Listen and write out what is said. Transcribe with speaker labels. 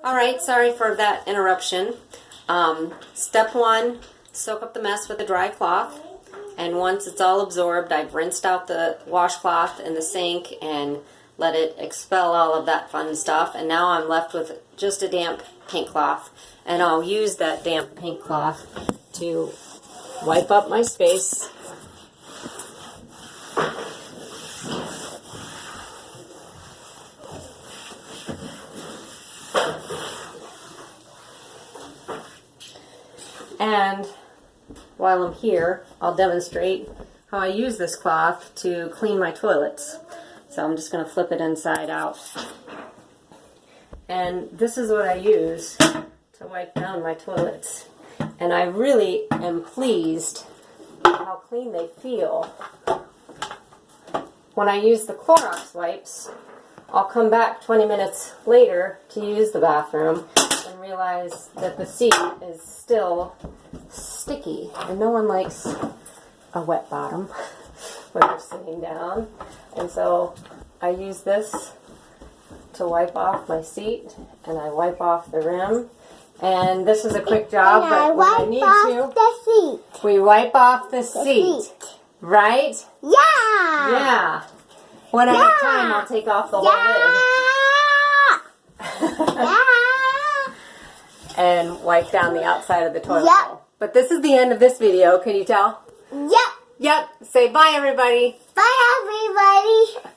Speaker 1: Alright, sorry for that interruption. Step 1, soak up the mess with a dry cloth. And once it's all absorbed, I've rinsed out the washcloth in the sink and let it expel all of that fun stuff. And now I'm left with just a damp pink cloth. And I'll use that damp pink cloth to wipe up my space. And while I'm here, I'll demonstrate how I use this cloth to clean my toilets. So I'm just going to flip it inside out. And this is what I use to wipe down my toilets. And I really am pleased how clean they feel. When I use the Clorox wipes, I'll come back 20 minutes later to use the bathroom and realize that the seat is still sticky. And no one likes a wet bottom when they're sitting down. And so I use this to wipe off my seat, and I wipe off the rim. And this is a quick job, but when I need to, we wipe off the seat. Right?
Speaker 2: Yeah!
Speaker 1: Yeah. When I have time, I'll take off the whole lid. And wipe down the outside of the toilet bowl. But this is the end of this video. Can you tell?
Speaker 2: Yep.
Speaker 1: Yep. Say bye, everybody.
Speaker 2: Bye, everybody.